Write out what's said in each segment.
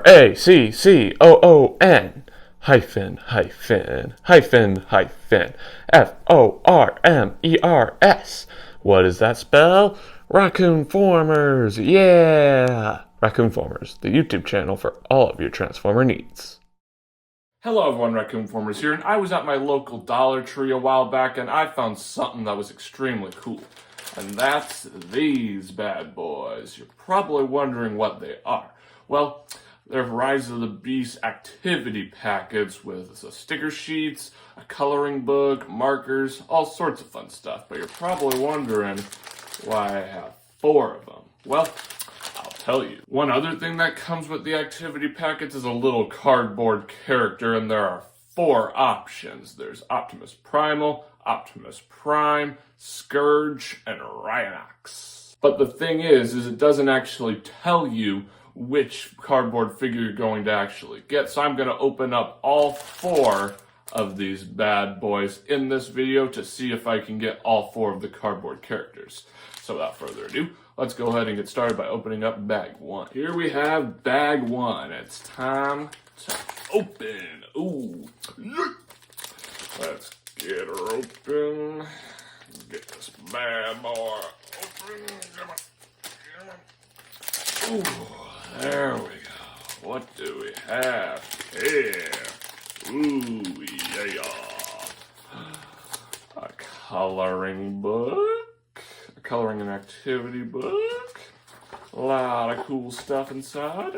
RACCOON hyphen hyphen hyphen hyphen FORMERS. What does that spell? Raccoon-Formers, yeah! Raccoon-Formers, the YouTube channel for all of your Transformer needs. Hello everyone, Raccoon-Formers here, and I was at my local Dollar Tree a while back and I found something that was extremely cool. And that's these bad boys. You're probably wondering what they are. Well, they're Rise of the Beast activity packets with sticker sheets, a coloring book, markers, all sorts of fun stuff. But you're probably wondering why I have 4 of them. Well, I'll tell you. One other thing that comes with the activity packets is a little cardboard character, and there are 4 options. There's Optimus Primal, Optimus Prime, Scourge, and Rhinox. But the thing is it doesn't actually tell you which cardboard figure you're going to actually get. So I'm going to open up all 4 of these bad boys in this video to see if I can get all 4 of the cardboard characters. So without further ado, let's go ahead and get started by opening up bag 1. Here we have bag 1. It's time to open. Ooh. Let's get her open. Get this bad boy open. Come on. Come on. Ooh. There we go. What do we have here? Ooh, yeah. A coloring book. A coloring and activity book. A lot of cool stuff inside.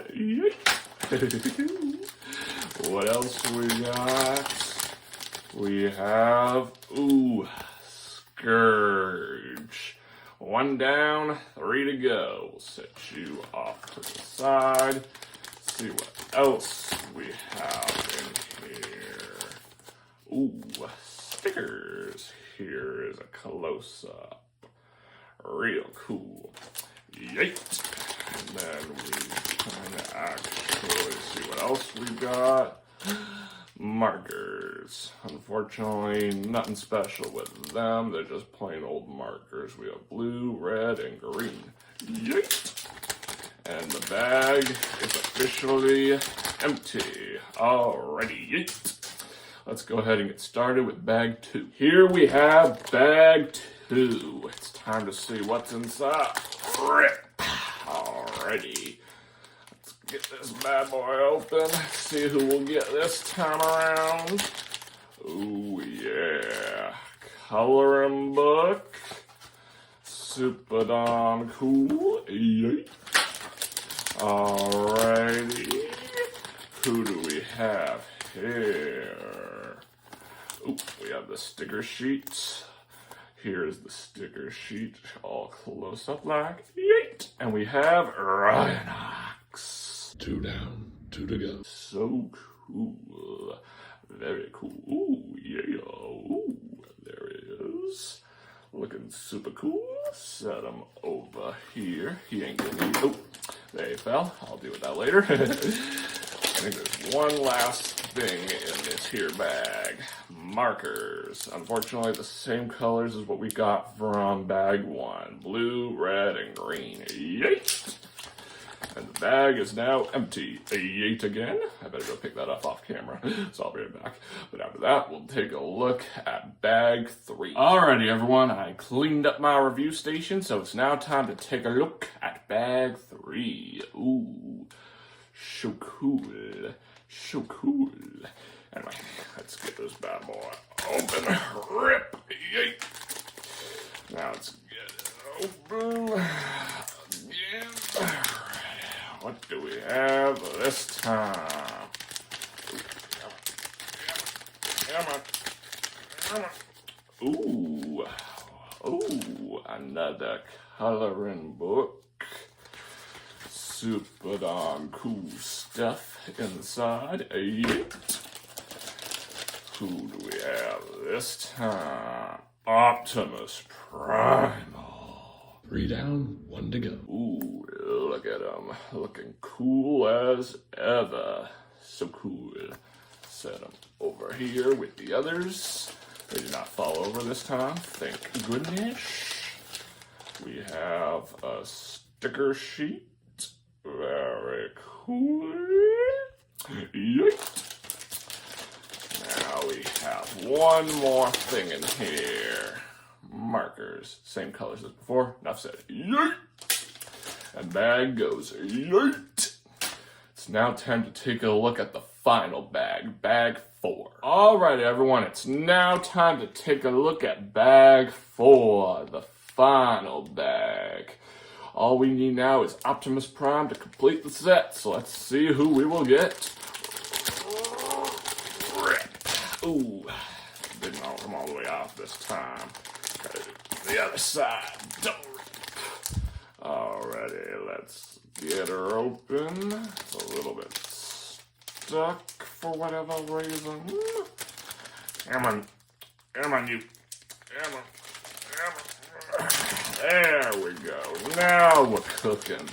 What else we got? We have, Scourge. 1 down, 3 to go. We'll set you off to the side. See what else we have in here. Ooh, stickers. Here is a close-up. Real cool. Yeet. And then we can actually see what else we got. Markers. Unfortunately, nothing special with them. They're just plain old markers. We have blue, red, and green. Yeet! And the bag is officially empty. Alrighty, yeet! Let's go ahead and get started with bag 2. Here we have bag 2. It's time to see what's inside. Rip! Alrighty. Get this bad boy open, see who we'll get this time around. Ooh, yeah. Coloring book. Super darn cool. Yay. Alrighty. Who do we have here? Ooh, we have the sticker sheet. Here's the sticker sheet, all close up like. Yeet. And we have Rhinox. 2 down, 2 to go. So cool. Very cool. Ooh, yeah. Ooh, there he is. Looking super cool. Set him over here. He ain't gonna need. Oh, there he fell. I'll deal with that later. I think there's one last thing in this here bag. Markers. Unfortunately, the same colors as what we got from bag 1. Blue, red, and green. Yeet! And the bag is now empty. Yeet again. I better go pick that up off camera, so I'll be right back. But after that, we'll take a look at bag 3. Alrighty, everyone. I cleaned up my review station, so it's now time to take a look at bag 3. Ooh, so cool. So cool. Anyway, let's get this bad boy open. Rip. Yeet. Now let's get it open. Yeah. What do we have this time? Come on. Ooh. Ooh, another coloring book. Super darn cool stuff inside. Who do we have this time? Optimus Primal. 3 down, 1 to go. Ooh, look at him. Looking cool as ever. So cool. Set him over here with the others. They did not fall over this time. Thank goodness. We have a sticker sheet. Very cool. Yeet. Now we have one more thing in here. Markers. Same colors as before. Enough said. Yeet. And bag goes. Yeet. It's now time to take a look at the final bag. Bag 4. Alright everyone, it's now time to take a look at bag 4. The final bag. All we need now is Optimus Prime to complete the set. So let's see who we will get. Ooh, didn't all come all the way off this time. The other side. Don't rip. Alrighty, let's get her open. It's a little bit stuck for whatever reason. Come on, you. Come on. There we go. Now we're cooking.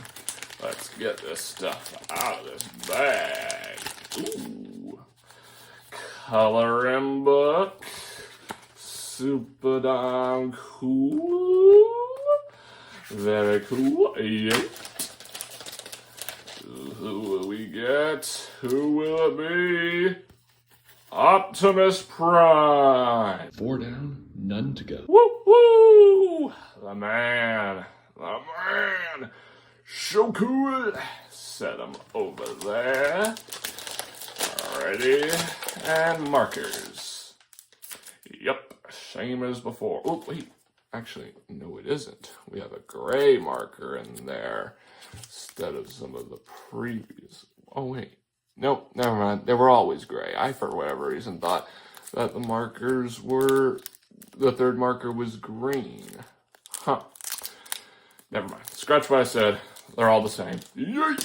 Let's get this stuff out of this bag. Ooh. Coloring book. Super darn cool. Very cool. Yep. Who will we get? Who will it be? Optimus Prime. 4 down, none to go. Woo woo! The man. So cool. Set him over there. Alrighty. And markers. Yep, same as before. Oh, wait. Actually, no it isn't. We have a gray marker in there instead of some of the previous. Oh, wait. Nope, never mind. They were always gray. I, for whatever reason, thought that the markers were... The third marker was green. Huh. Never mind. Scratch what I said. They're all the same. Yay!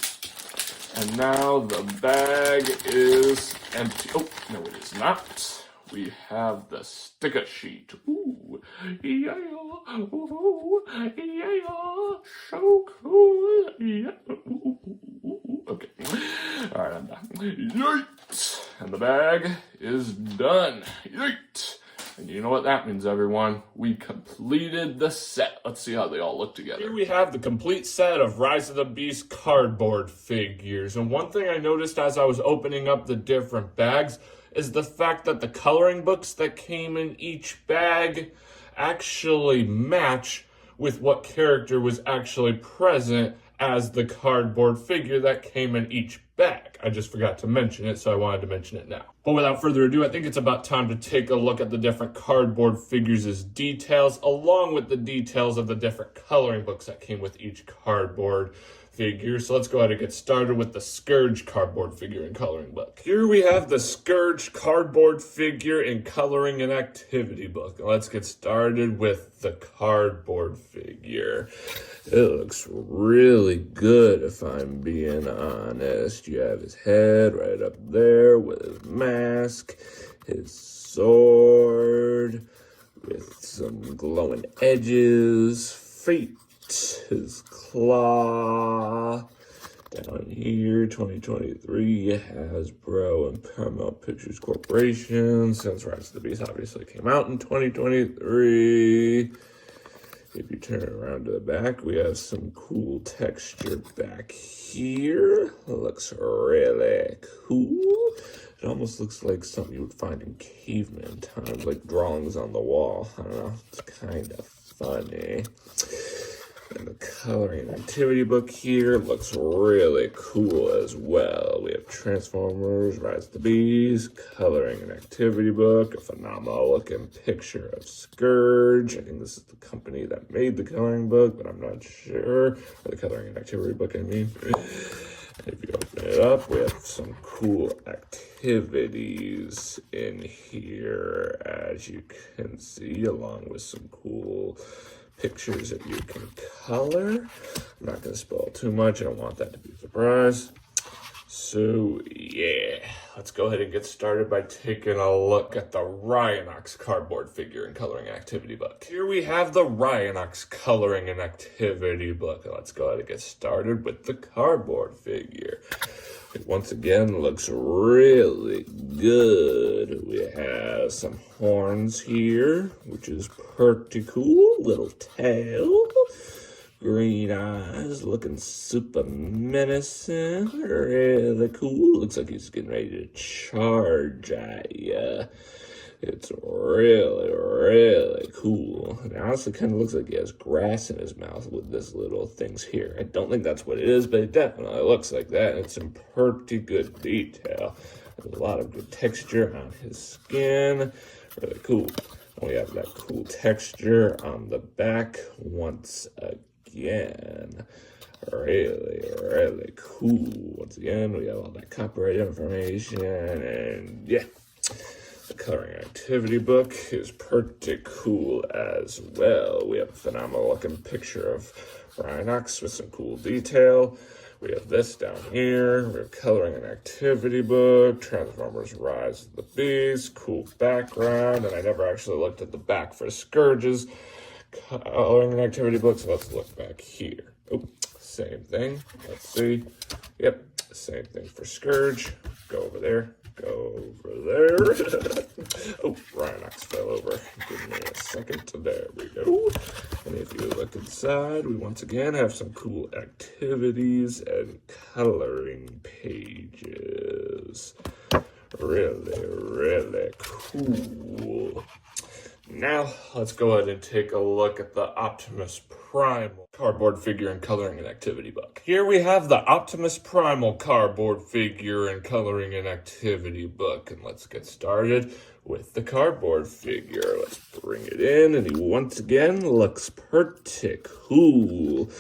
And now the bag is empty. Oh, no it is not. We have the sticker sheet. Ooh. Yeah. Ooh. Yeah. So cool. Yeah. Ooh. Okay. Alright, I'm done. Yeet! And the bag is done. Yeet! And you know what that means, everyone? We completed the set. Let's see how they all look together. Here we have the complete set of Rise of the Beast cardboard figures. And one thing I noticed as I was opening up the different bags is the fact that the coloring books that came in each bag actually match with what character was actually present as the cardboard figure that came in each bag. I just forgot to mention it, so I wanted to mention it now. But without further ado, I think it's about time to take a look at the different cardboard figures' details, along with the details of the different coloring books that came with each cardboard figure. So let's go ahead and get started with the Scourge cardboard figure and coloring book. Here we have the Scourge cardboard figure and coloring and activity book. Let's get started with the cardboard figure. It looks really good, if I'm being honest. You have his head right up there with his mask, his sword with some glowing edges, feet, his claw. Down here, 2023, Hasbro and Paramount Pictures Corporation, since Rise of the Beast obviously came out in 2023. If you turn it around to the back, we have some cool texture back here. It looks really cool. It almost looks like something you would find in caveman times, like drawings on the wall. I don't know, it's kind of funny. And the coloring activity book here looks really cool as well. We have Transformers, Rise of the Beast, coloring and activity book, a phenomenal looking picture of Scourge. I think this is the company that made the coloring book, but I'm not sure. Or the coloring and activity book, I mean. If you open it up, we have some cool activities in here, as you can see, along with some cool pictures that you can color. I'm not going to spoil too much. I don't want that to be a surprise. So, yeah, let's go ahead and get started by taking a look at the Rhinox cardboard figure and coloring activity book. Here we have the Rhinox coloring and activity book. Let's go ahead and get started with the cardboard figure. It once again looks really good. We have some horns here, which is pretty cool. Little tail. green eyes, looking super menacing, really cool. Looks like he's getting ready to charge at ya. It's really, really cool. It honestly kind of looks like he has grass in his mouth with this little things here. I don't think that's what it is, but it definitely looks like that. It's some pretty good detail. There's a lot of good texture on his skin. Really cool. We have that cool texture on the back once again. Really, really cool. Once again, we have all that copyright information, and yeah. The coloring activity book is pretty cool as well. We have a phenomenal looking picture of Rhinox with some cool detail. We have this down here. We have coloring and activity book, Transformers Rise of the Beast, cool background, and I never actually looked at the back for Scourge's coloring and activity book, so let's look back here. Oh, same thing. Let's see. Yep, same thing for Scourge. Go over there. Go over there. Oh, Rhinox fell over. Give me a second. There we go. And if you look inside, we once again have some cool activities and coloring pages. Really, really cool. Now, let's go ahead and take a look at the Optimus Primal cardboard figure and coloring and activity book. Here we have the Optimus Primal cardboard figure and coloring and activity book. And let's get started with the cardboard figure. Let's bring it in, and he once again looks pretty cool.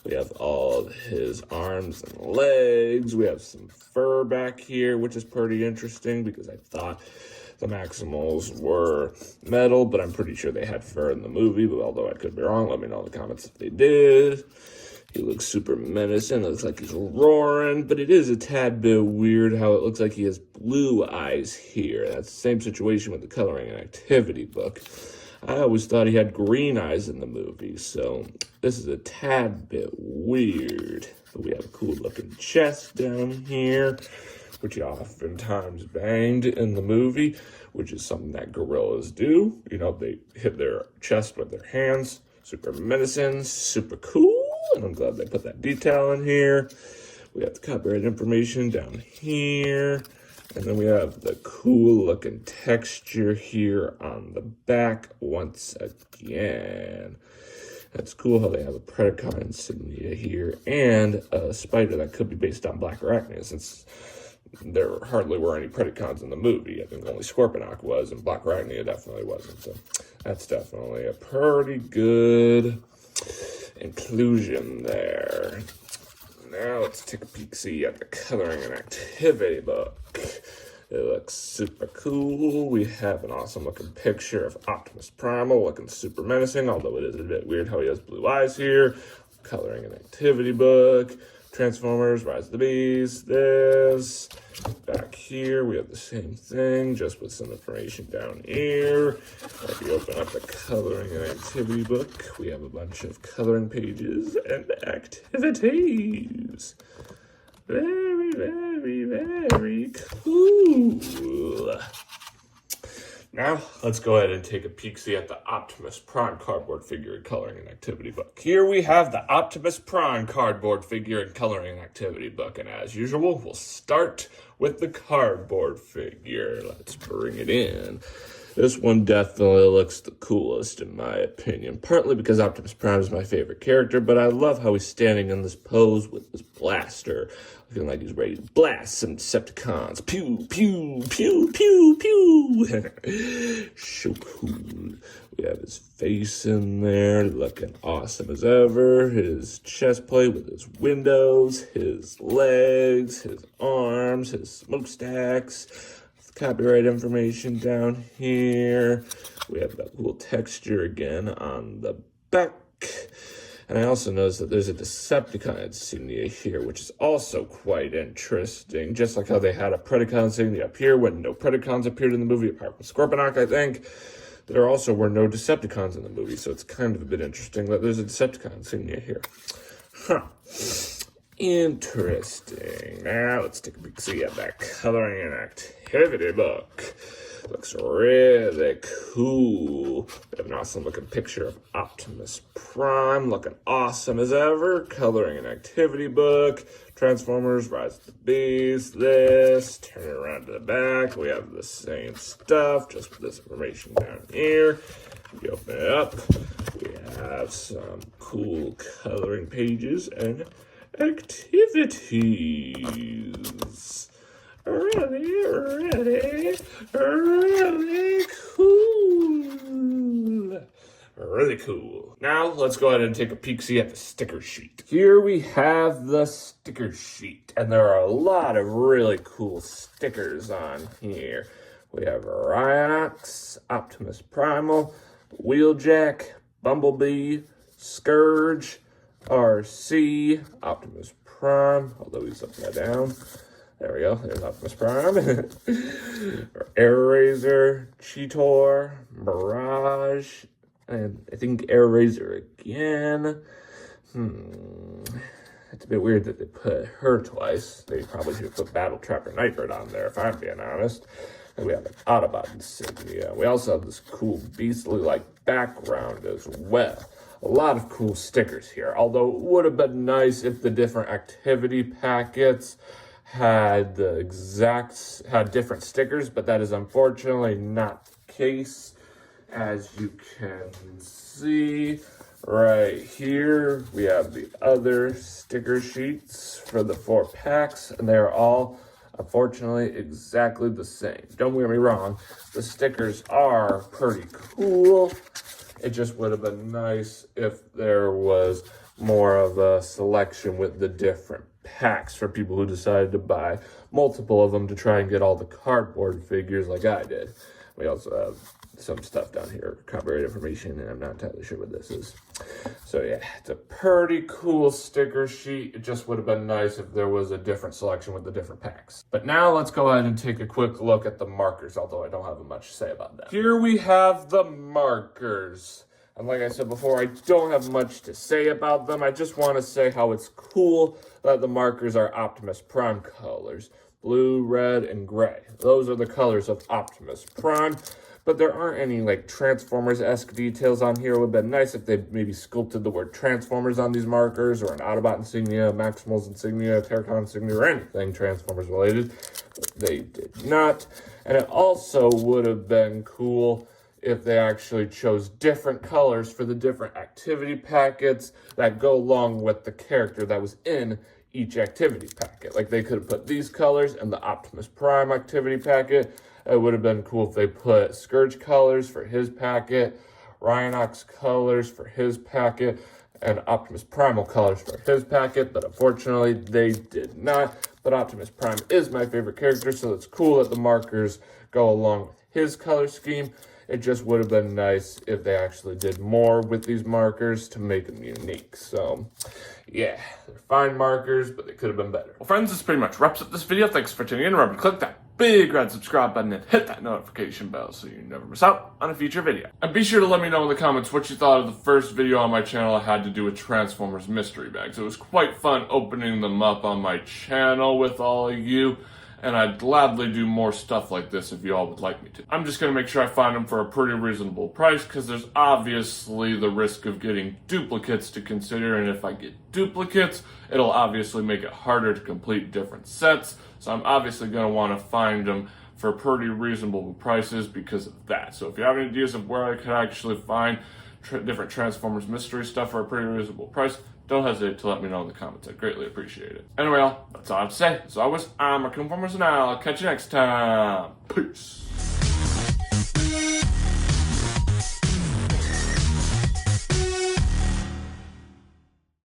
We have all of his arms and legs. We have some fur back here, which is pretty interesting because I thought the Maximals were metal, but I'm pretty sure they had fur in the movie, but although I could be wrong, let me know in the comments if they did. He looks super menacing. It looks like he's roaring, but it is a tad bit weird how it looks like he has blue eyes here. That's the same situation with the coloring and activity book. I always thought he had green eyes in the movie, so this is a tad bit weird. But we have a cool looking chest down here, which he oftentimes banged in the movie, which is something that gorillas do. You know, they hit their chest with their hands. Super menacing, super cool, and I'm glad they put that detail in here. We have the copyright information down here, and then we have the cool looking texture here on the back once again. That's cool how they have a Predacon insignia here, and a spider that could be based on Black Arachnia, since there hardly were any Predacons in the movie. I think only Scorponok was, and Black Arachnia definitely wasn't. So that's definitely a pretty good inclusion there. Now let's take a peek, see at the coloring and activity book. It looks super cool. We have an awesome looking picture of Optimus Primal looking super menacing, although it is a bit weird how he has blue eyes here. Coloring and activity book. Transformers, Rise of the Beast, this. Back here, we have the same thing, just with some information down here. If you open up the coloring and activity book, we have a bunch of coloring pages and activities. Very, very, very cool. Now, let's go ahead and take a peek-see at the Optimus Prime cardboard figure and coloring and activity book. Here we have the Optimus Prime cardboard figure and coloring and activity book. And as usual, we'll start with the cardboard figure. Let's bring it in. This one definitely looks the coolest in my opinion, partly because Optimus Prime is my favorite character, but I love how he's standing in this pose with his blaster, looking like he's ready to blast some Decepticons. Pew, pew, pew, pew, pew. So cool. We have his face in there, looking awesome as ever. His chest plate with his windows, his legs, his arms, his smokestacks. Copyright information down here. We have that cool texture again on the back. And I also noticed that there's a Decepticon insignia here, which is also quite interesting. Just like how they had a Predacon insignia up here when no Predacons appeared in the movie, apart from Scorponok, I think. There also were no Decepticons in the movie, so it's kind of a bit interesting that there's a Decepticon insignia here. Huh. Interesting. Now let's take a peek see at that coloring and activity book. Looks really cool. We have an awesome looking picture of Optimus Prime, looking awesome as ever. Coloring an activity book. Transformers, Rise of the Beast, this. Turn it around to the back. We have the same stuff, just with this information down here. We open it up. We have some cool coloring pages and activities. Really cool. Really cool. Now, let's go ahead and take a peek-see at the sticker sheet. Here we have the sticker sheet, and there are a lot of really cool stickers on here. We have Rhinox, Optimus Primal, Wheeljack, Bumblebee, Scourge, RC, Optimus Prime, although he's upside down. There we go, there's Optimus Prime. Air Razor, Cheetor, Mirage, and I think Air Razor again. It's a bit weird that they put her twice. They probably should have put Battle Trapper Nightbird on there, if I'm being honest. And we have an Autobot insignia. We also have this cool beastly-like background as well. A lot of cool stickers here, although it would have been nice if the different activity packets had different stickers, but that is unfortunately not the case. As you can see right here, we have the other sticker sheets for the 4 packs, and they're all, unfortunately, exactly the same. Don't get me wrong, the stickers are pretty cool. It just would have been nice if there was more of a selection with the different packs for people who decided to buy multiple of them to try and get all the cardboard figures like I did. We also have some stuff down here, copyright information, and I'm not entirely sure what this is. So yeah, it's a pretty cool sticker sheet. It just would have been nice if there was a different selection with the different packs. But now let's go ahead and take a quick look at the markers, although I don't have much to say about that. Here we have the markers. And like I said before, I don't have much to say about them. I just want to say how it's cool that the markers are Optimus Prime colors. Blue, red, and gray. Those are the colors of Optimus Prime. But there aren't any like Transformers-esque details on here. It would have been nice if they maybe sculpted the word Transformers on these markers, or an Autobot insignia, Maximal's insignia, Terracon insignia, or anything Transformers related. But they did not. And it also would have been cool if they actually chose different colors for the different activity packets that go along with the character that was in each activity packet. Like they could have put these colors in the Optimus Prime activity packet. It would have been cool if they put Scourge colors for his packet, Rhinox colors for his packet, and Optimus Primal colors for his packet, but unfortunately they did not. But Optimus Prime is my favorite character, so it's cool that the markers go along with his color scheme. It just would have been nice if they actually did more with these markers to make them unique. So, yeah, they're fine markers, but they could have been better. Well, friends, this pretty much wraps up this video. Thanks for tuning in. Remember to click that big red subscribe button and hit that notification bell so you never miss out on a future video. And be sure to let me know in the comments what you thought of the first video on my channel I had to do with Transformers mystery bags. It was quite fun opening them up on my channel with all of you, and I'd gladly do more stuff like this if you all would like me to. I'm just going to make sure I find them for a pretty reasonable price, because there's obviously the risk of getting duplicates to consider, and if I get duplicates, it'll obviously make it harder to complete different sets, so I'm obviously going to want to find them for pretty reasonable prices because of that. So if you have any ideas of where I could actually find different Transformers mystery stuff for a pretty reasonable price, don't hesitate to let me know in the comments. I'd greatly appreciate it. Anyway, y'all, that's all I have to say. As always, I'm Raccoon-Formers, and I'll catch you next time. Peace.